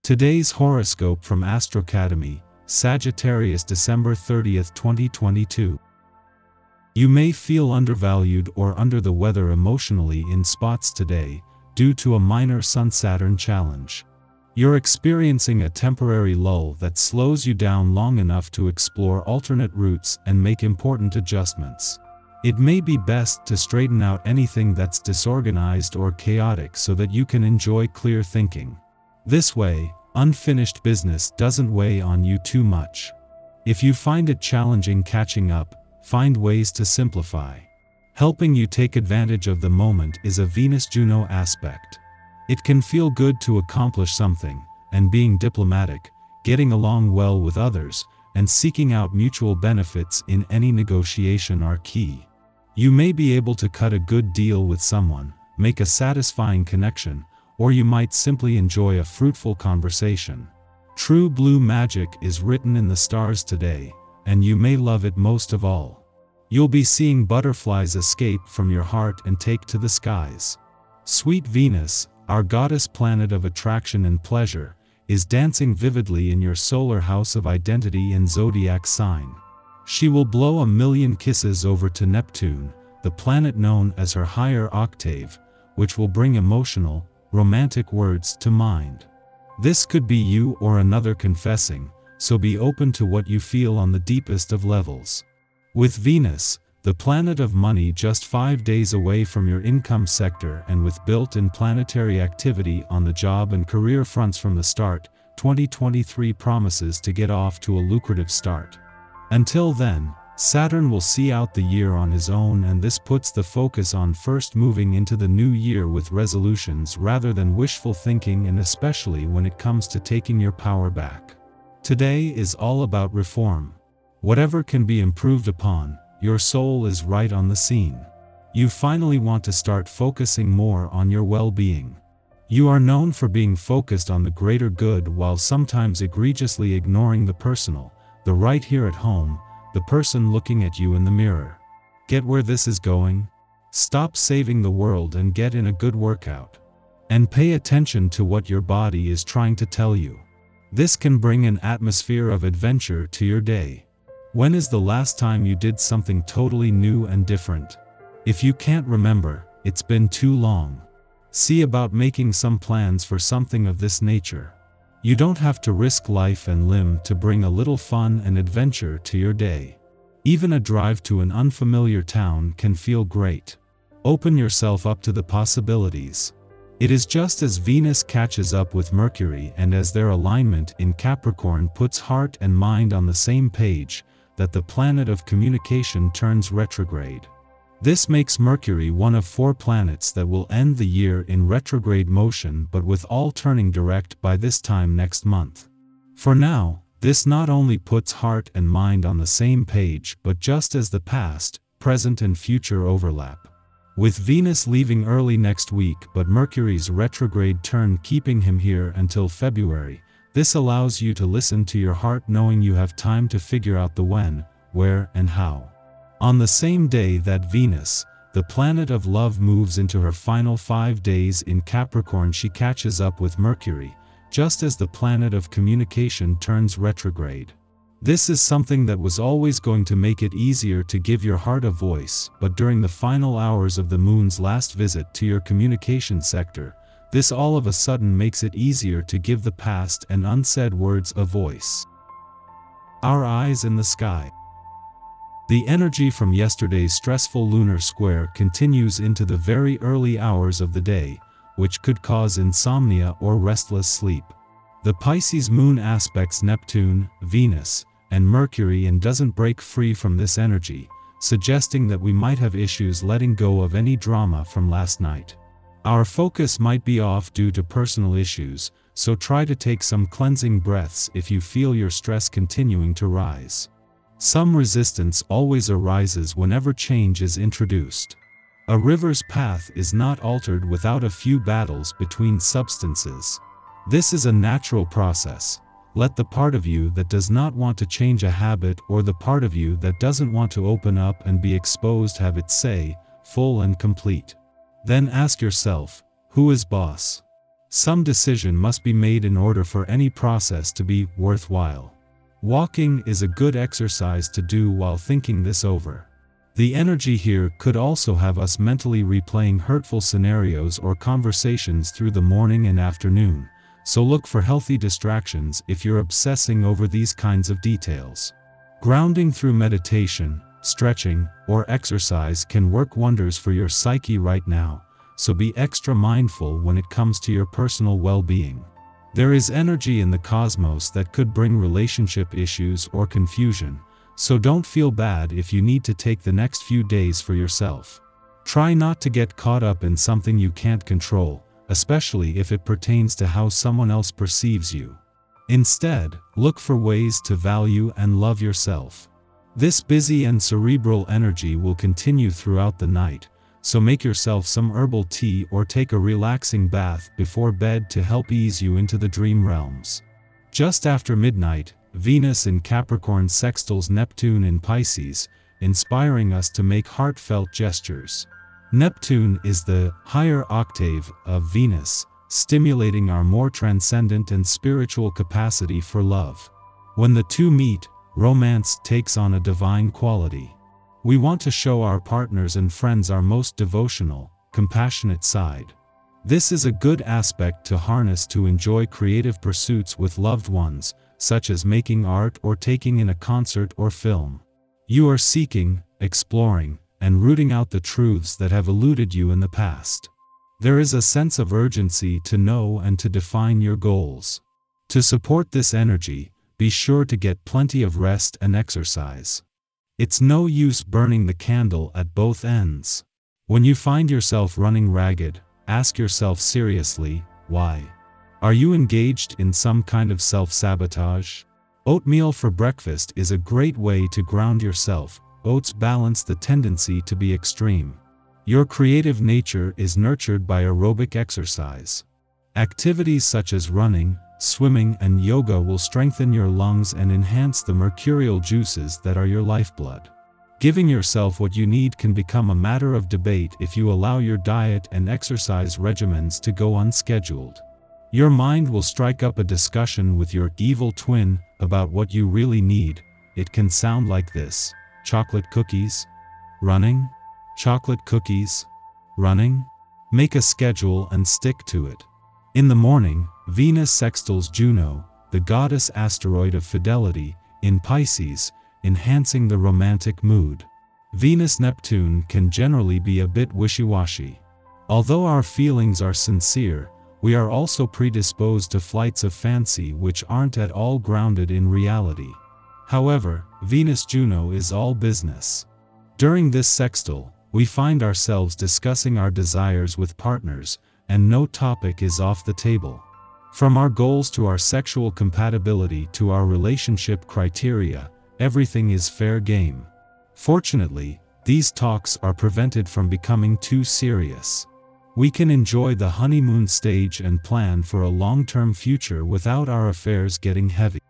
Today's horoscope from Astrocademy, Sagittarius December 30th, 2022. You may feel undervalued or under the weather emotionally in spots today, due to a minor Sun-Saturn challenge. You're experiencing a temporary lull that slows you down long enough to explore alternate routes and make important adjustments. It may be best to straighten out anything that's disorganized or chaotic so that you can enjoy clear thinking. This way, unfinished business doesn't weigh on you too much. If you find it challenging catching up, find ways to simplify. Helping you take advantage of the moment is a Venus-Juno aspect. It can feel good to accomplish something, and being diplomatic, getting along well with others, and seeking out mutual benefits in any negotiation are key. You may be able to cut a good deal with someone, make a satisfying connection, or you might simply enjoy a fruitful conversation. True blue magic is written in the stars today, and you may love it most of all. You'll be seeing butterflies escape from your heart and take to the skies. Sweet Venus, our goddess planet of attraction and pleasure, is dancing vividly in your solar house of identity and zodiac sign. She will blow a million kisses over to Neptune, the planet known as her higher octave, which will bring emotional, romantic words to mind. This could be you or another confessing, so be open to what you feel on the deepest of levels. With Venus, the planet of money, just 5 days away from your income sector, and with built-in planetary activity on the job and career fronts from the start, 2023 promises to get off to a lucrative start. Until then, Saturn will see out the year on his own, and this puts the focus on first moving into the new year with resolutions rather than wishful thinking, and especially when it comes to taking your power back. Today is all about reform. Whatever can be improved upon, your soul is right on the scene. You finally want to start focusing more on your well-being. You are known for being focused on the greater good while sometimes egregiously ignoring the personal, the right here at home, the person looking at you in the mirror. Get where this is going? Stop saving the world and get in a good workout. And pay attention to what your body is trying to tell you. This can bring an atmosphere of adventure to your day. When is the last time you did something totally new and different? If you can't remember, it's been too long. See about making some plans for something of this nature. You don't have to risk life and limb to bring a little fun and adventure to your day. Even a drive to an unfamiliar town can feel great. Open yourself up to the possibilities. It is just as Venus catches up with Mercury and as their alignment in Capricorn puts heart and mind on the same page, that the planet of communication turns retrograde. This makes Mercury one of 4 planets that will end the year in retrograde motion, but with all turning direct by this time next month. For now, this not only puts heart and mind on the same page, but just as the past, present and future overlap. With Venus leaving early next week but Mercury's retrograde turn keeping him here until February, this allows you to listen to your heart, knowing you have time to figure out the when, where, and how. On the same day that Venus, the planet of love, moves into her final 5 days in Capricorn, she catches up with Mercury, just as the planet of communication turns retrograde. This is something that was always going to make it easier to give your heart a voice, but during the final hours of the moon's last visit to your communication sector, this all of a sudden makes it easier to give the past and unsaid words a voice. Our eyes in the sky. The energy from yesterday's stressful lunar square continues into the very early hours of the day, which could cause insomnia or restless sleep. The Pisces moon aspects Neptune, Venus, and Mercury and doesn't break free from this energy, suggesting that we might have issues letting go of any drama from last night. Our focus might be off due to personal issues, so try to take some cleansing breaths if you feel your stress continuing to rise. Some resistance always arises whenever change is introduced. A river's path is not altered without a few battles between substances. This is a natural process. Let the part of you that does not want to change a habit or the part of you that doesn't want to open up and be exposed have its say, full and complete. Then ask yourself, who is boss? Some decision must be made in order for any process to be worthwhile. Walking is a good exercise to do while thinking this over. The energy here could also have us mentally replaying hurtful scenarios or conversations through the morning and afternoon, so look for healthy distractions if you're obsessing over these kinds of details. Grounding through meditation, stretching, or exercise can work wonders for your psyche right now, so be extra mindful when it comes to your personal well-being. There is energy in the cosmos that could bring relationship issues or confusion, so don't feel bad if you need to take the next few days for yourself. Try not to get caught up in something you can't control, especially if it pertains to how someone else perceives you. Instead, look for ways to value and love yourself. This busy and cerebral energy will continue throughout the night, so make yourself some herbal tea or take a relaxing bath before bed to help ease you into the dream realms. Just after midnight, Venus in Capricorn sextiles Neptune in Pisces, inspiring us to make heartfelt gestures. Neptune is the higher octave of Venus, stimulating our more transcendent and spiritual capacity for love. When the two meet, romance takes on a divine quality. We want to show our partners and friends our most devotional, compassionate side. This is a good aspect to harness to enjoy creative pursuits with loved ones, such as making art or taking in a concert or film. You are seeking, exploring, and rooting out the truths that have eluded you in the past. There is a sense of urgency to know and to define your goals. To support this energy, be sure to get plenty of rest and exercise. It's no use burning the candle at both ends. When you find yourself running ragged, ask yourself seriously, why? Are you engaged in some kind of self-sabotage? Oatmeal for breakfast is a great way to ground yourself. Oats balance the tendency to be extreme. Your creative nature is nurtured by aerobic exercise. Activities such as running, swimming, and yoga will strengthen your lungs and enhance the mercurial juices that are your lifeblood. Giving yourself what you need can become a matter of debate if you allow your diet and exercise regimens to go unscheduled. Your mind will strike up a discussion with your evil twin about what you really need. It can sound like this: chocolate cookies? Running? Chocolate cookies? Running? Make a schedule and stick to it. In the morning, Venus sextiles Juno, the goddess asteroid of fidelity, in Pisces, enhancing the romantic mood. Venus-Neptune can generally be a bit wishy-washy. Although our feelings are sincere, we are also predisposed to flights of fancy which aren't at all grounded in reality. However, Venus-Juno is all business. During this sextile, we find ourselves discussing our desires with partners, and no topic is off the table. From our goals to our sexual compatibility to our relationship criteria, everything is fair game. Fortunately, these talks are prevented from becoming too serious. We can enjoy the honeymoon stage and plan for a long-term future without our affairs getting heavy.